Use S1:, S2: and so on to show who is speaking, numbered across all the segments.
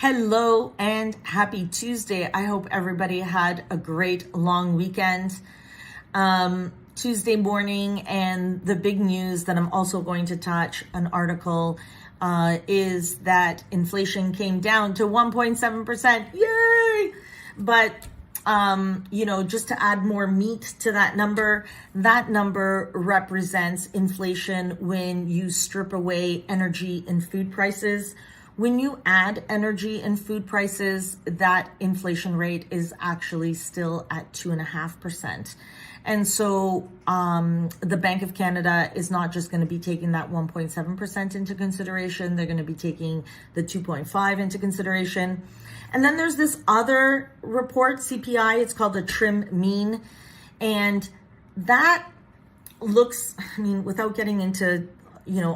S1: Hello and happy Tuesday. I hope everybody had a great long weekend. Tuesday morning, and the big news that I'm also going to touch an article is that inflation came down to 1.7%. Yay! But just to add more meat to that number represents inflation when you strip away energy and food prices. When you add energy and food prices, that inflation rate is actually still at 2.5%. And so the Bank of Canada is not just going to be taking that 1.7% into consideration. They're going to be taking the 2.5 into consideration. And then there's this other report, CPI, it's called the trim mean. And that looks, without getting into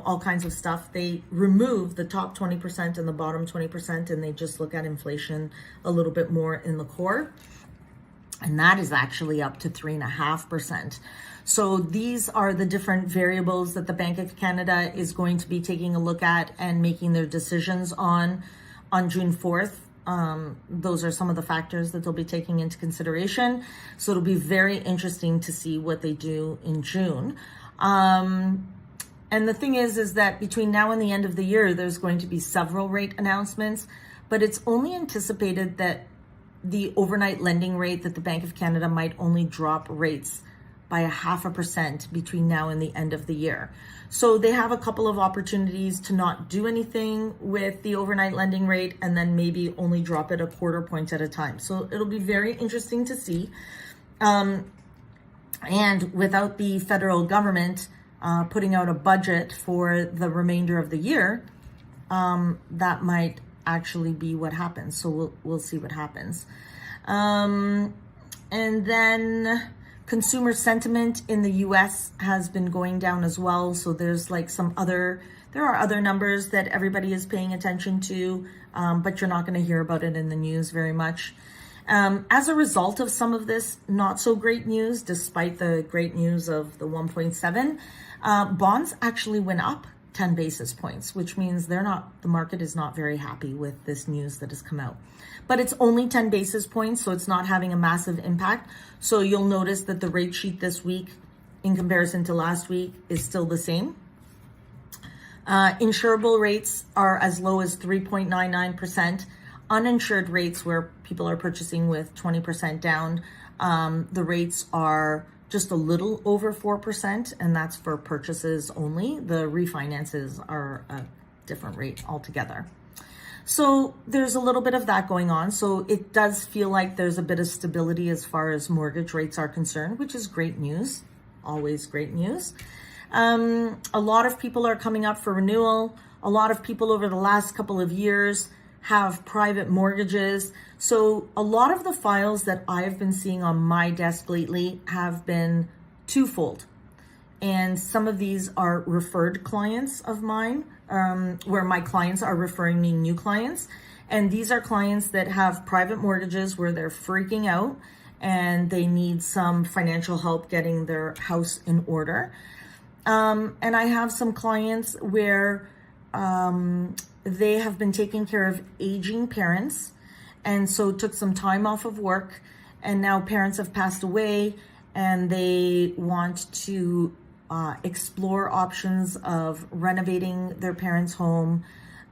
S1: all kinds of stuff, they remove the top 20% and the bottom 20%, and they just look at inflation a little bit more in the core. And that is actually up to 3.5%. So these are the different variables that the Bank of Canada is going to be taking a look at and making their decisions on June 4th. Those are some of the factors that they'll be taking into consideration. So it'll be very interesting to see what they do in June. And the thing is that between now and the end of the year, there's going to be several rate announcements, but it's only anticipated that the overnight lending rate, that the Bank of Canada might only drop rates by 0.5% between now and the end of the year. So they have a couple of opportunities to not do anything with the overnight lending rate and then maybe only drop it a quarter point at a time. So it'll be very interesting to see. And without the federal government putting out a budget for the remainder of the year, that might actually be what happens. So we'll see what happens. And then consumer sentiment in the US has been going down as well. So there's there are other numbers that everybody is paying attention to, but you're not going to hear about it in the news very much. As a result of some of this not so great news, despite the great news of the 1.7, bonds actually went up 10 basis points, which means the market is not very happy with this news that has come out. But it's only 10 basis points, so it's not having a massive impact. So you'll notice that the rate sheet this week in comparison to last week is still the same. Insurable rates are as low as 3.99%. Uninsured rates, where people are purchasing with 20% down, the rates are just a little over 4%, and that's for purchases only. The refinances are a different rate altogether. So there's a little bit of that going on. So it does feel like there's a bit of stability as far as mortgage rates are concerned, which is great news, always great news. A lot of people are coming up for renewal. A lot of people over the last couple of years have private mortgages. So a lot of the files that I've been seeing on my desk lately have been twofold. And some of these are referred clients of mine, where my clients are referring me new clients. And these are clients that have private mortgages where they're freaking out and they need some financial help getting their house in order. And I have some clients where they have been taking care of aging parents, and so took some time off of work, and now parents have passed away and they want to explore options of renovating their parents' home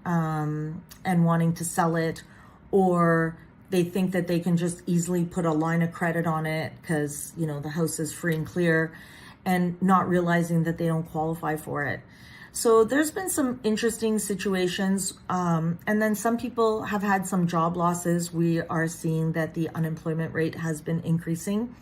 S1: and wanting to sell it, or they think that they can just easily put a line of credit on it because the house is free and clear, and not realizing that they don't qualify for it. So there's been some interesting situations. And then some people have had some job losses. We are seeing that the unemployment rate has been increasing.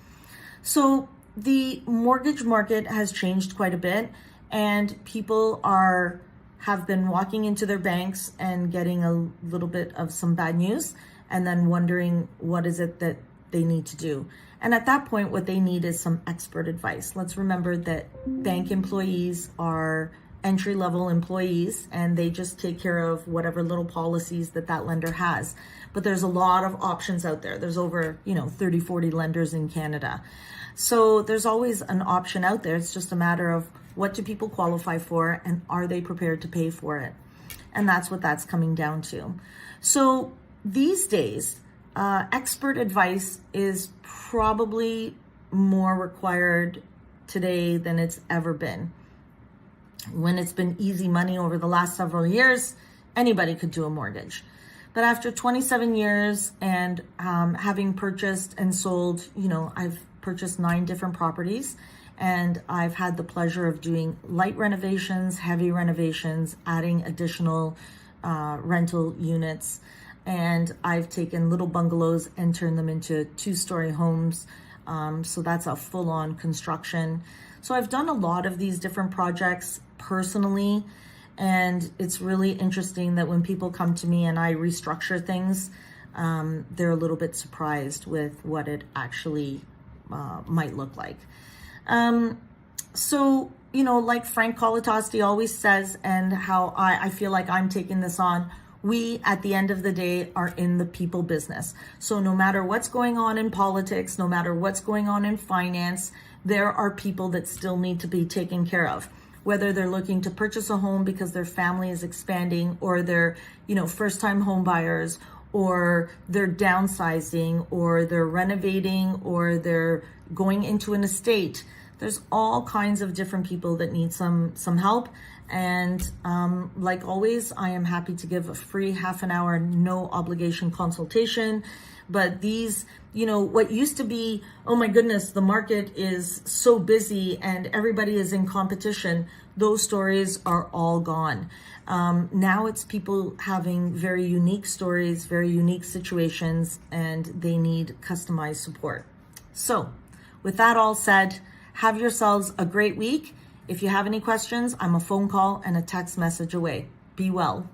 S1: So the mortgage market has changed quite a bit, and people have been walking into their banks and getting a little bit of some bad news and then wondering what is it that they need to do. And at that point, what they need is some expert advice. Let's remember that bank employees are entry-level employees, and they just take care of whatever little policies that lender has. But there's a lot of options out there. There's over 30, 40 lenders in Canada. So there's always an option out there. It's just a matter of what do people qualify for, and are they prepared to pay for it? And that's what that's coming down to. So these days, expert advice is probably more required today than it's ever been. When it's been easy money over the last several years, anybody could do a mortgage. But after 27 years and having purchased and sold, I've purchased 9 different properties, and I've had the pleasure of doing light renovations, heavy renovations, adding additional rental units. And I've taken little bungalows and turned them into 2-story homes. So that's a full-on construction. So I've done a lot of these different projects personally, and it's really interesting that when people come to me and I restructure things, they're a little bit surprised with what it actually might look like. So, like Frank Colatosti always says, and how I feel like I'm taking this on, we, at the end of the day, are in the people business. So no matter what's going on in politics, no matter what's going on in finance, there are people that still need to be taken care of. Whether they're looking to purchase a home because their family is expanding, or they're, first-time home buyers, or they're downsizing, or they're renovating, or they're going into an estate. There's all kinds of different people that need some help. And like always, I am happy to give a free half an hour, no obligation consultation. But these, what used to be, oh my goodness, the market is so busy and everybody is in competition, those stories are all gone. Now it's people having very unique stories, very unique situations, and they need customized support. So with that all said, have yourselves a great week. If you have any questions, I'm a phone call and a text message away. Be well.